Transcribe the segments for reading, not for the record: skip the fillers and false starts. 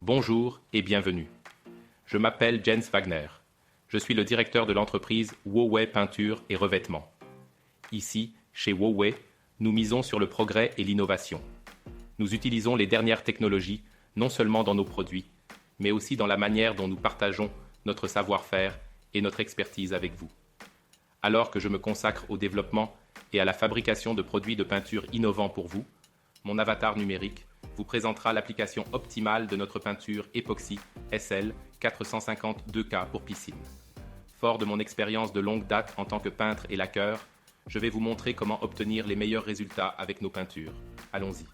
Bonjour et bienvenue. Je m'appelle Jens Wagner. Je suis le directeur de l'entreprise Huowei Peinture et Revêtement. Ici, chez Huowei, nous misons sur le progrès et l'innovation. Nous utilisons les dernières technologies, non seulement dans nos produits, mais aussi dans la manière dont nous partageons notre savoir-faire et notre expertise avec vous. Alors que je me consacre au développement et à la fabrication de produits de peinture innovants pour vous, mon avatar numérique vous présentera l'application optimale de notre peinture époxy SL 450 2K pour piscine. Fort de mon expérience de longue date en tant que peintre et laqueur, je vais vous montrer comment obtenir les meilleurs résultats avec nos peintures. Allons-y.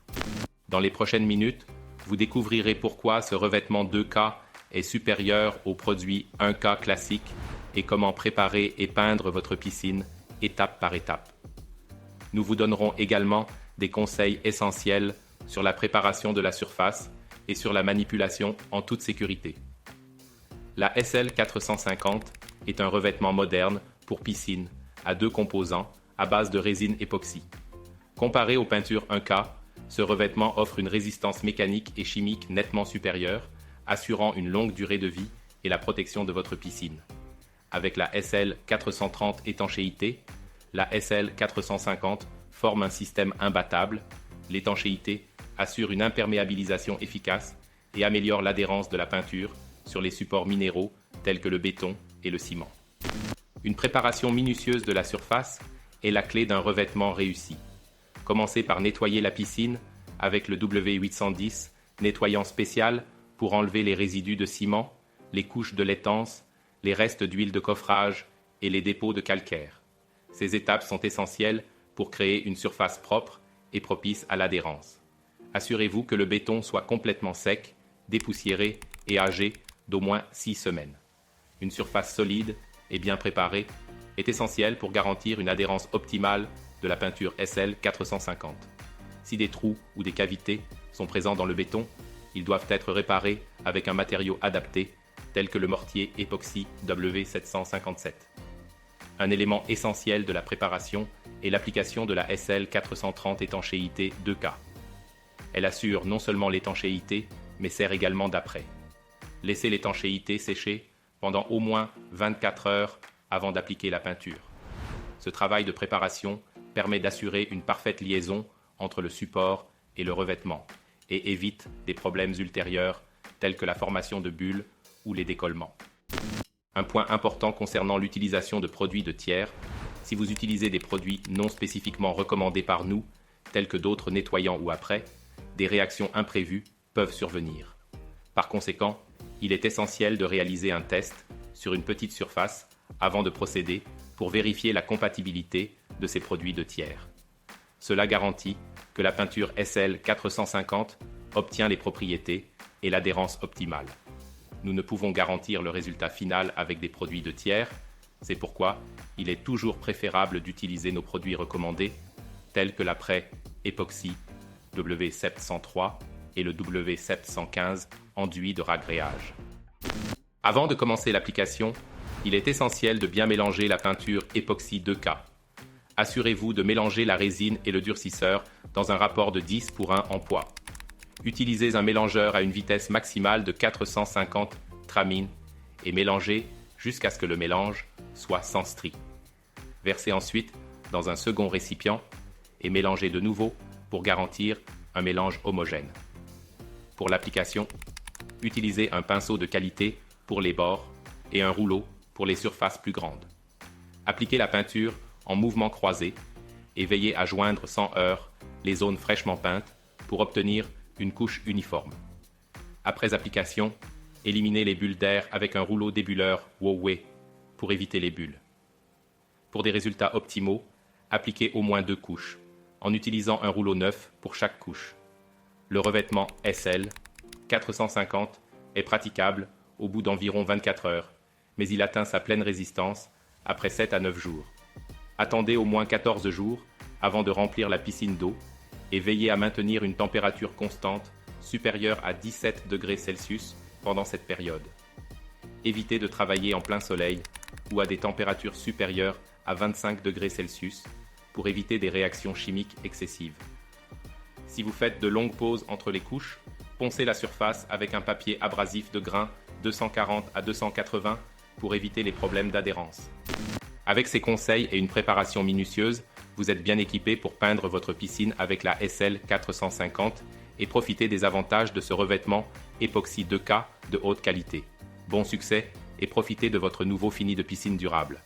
Dans les prochaines minutes, vous découvrirez pourquoi ce revêtement 2K est supérieur au produit 1K classique et comment préparer et peindre votre piscine étape par étape. Nous vous donnerons également des conseils essentiels sur la préparation de la surface et sur la manipulation en toute sécurité. La SL 450 est un revêtement moderne pour piscine à 2 composants à base de résine époxy. Comparé aux peintures 1K, ce revêtement offre une résistance mécanique et chimique nettement supérieure, assurant une longue durée de vie et la protection de votre piscine. Avec la SL 430 étanchéité, la SL 450 forme un système imbattable. L'étanchéité assure une imperméabilisation efficace et améliore l'adhérence de la peinture sur les supports minéraux tels que le béton et le ciment. Une préparation minutieuse de la surface est la clé d'un revêtement réussi. Commencez par nettoyer la piscine avec le W810 nettoyant spécial pour enlever les résidus de ciment, les couches de laitances, les restes d'huile de coffrage et les dépôts de calcaire. Ces étapes sont essentielles pour créer une surface propre et propice à l'adhérence. Assurez-vous que le béton soit complètement sec, dépoussiéré et âgé d'au moins 6 semaines. Une surface solide et bien préparée est essentielle pour garantir une adhérence optimale de la peinture SL 450. Si des trous ou des cavités sont présents dans le béton, ils doivent être réparés avec un matériau adapté tel que le mortier époxy W757. Un élément essentiel de la préparation est l'application de la SL 430 étanchéité 2K. Elle assure non seulement l'étanchéité, mais sert également d'après. Laissez l'étanchéité sécher pendant au moins 24 heures avant d'appliquer la peinture. Ce travail de préparation permet d'assurer une parfaite liaison entre le support et le revêtement et évite des problèmes ultérieurs tels que la formation de bulles ou les décollements. Un point important concernant l'utilisation de produits de tiers, si vous utilisez des produits non spécifiquement recommandés par nous, tels que d'autres nettoyants ou après, des réactions imprévues peuvent survenir. Par conséquent, il est essentiel de réaliser un test sur une petite surface avant de procéder pour vérifier la compatibilité de ces produits de tiers. Cela garantit que la peinture SL 450 obtient les propriétés et l'adhérence optimale. Nous ne pouvons garantir le résultat final avec des produits de tiers, c'est pourquoi il est toujours préférable d'utiliser nos produits recommandés, tels que l'après époxy W703 et le W715 enduit de ragréage. Avant de commencer l'application, il est essentiel de bien mélanger la peinture époxy 2K. Assurez-vous de mélanger la résine et le durcisseur dans un rapport de 10 pour 1 en poids. Utilisez un mélangeur à une vitesse maximale de 450 tramines et mélangez jusqu'à ce que le mélange soit sans strie. Versez ensuite dans un second récipient et mélangez de nouveau pour garantir un mélange homogène. Pour l'application, utilisez un pinceau de qualité pour les bords et un rouleau pour les surfaces plus grandes. Appliquez la peinture en mouvement croisé et veillez à joindre sans heurts les zones fraîchement peintes pour obtenir une couche uniforme. Après application, éliminez les bulles d'air avec un rouleau débulleur Huowei pour éviter les bulles. Pour des résultats optimaux, appliquez au moins 2 couches, en utilisant un rouleau neuf pour chaque couche. Le revêtement SL 450 est praticable au bout d'environ 24 heures, mais il atteint sa pleine résistance après 7 à 9 jours. Attendez au moins 14 jours avant de remplir la piscine d'eau et veillez à maintenir une température constante supérieure à 17 degrés Celsius pendant cette période. Évitez de travailler en plein soleil ou à des températures supérieures à 25 degrés Celsius pour éviter des réactions chimiques excessives. Si vous faites de longues pauses entre les couches, Poncez la surface avec un papier abrasif de grain 240 à 280 pour éviter les problèmes d'adhérence. Avec ces conseils et une préparation minutieuse, vous êtes bien équipé pour peindre votre piscine avec la SL 450 et profiter des avantages de ce revêtement époxy 2K de haute qualité. Bon succès et profitez de votre nouveau fini de piscine durable.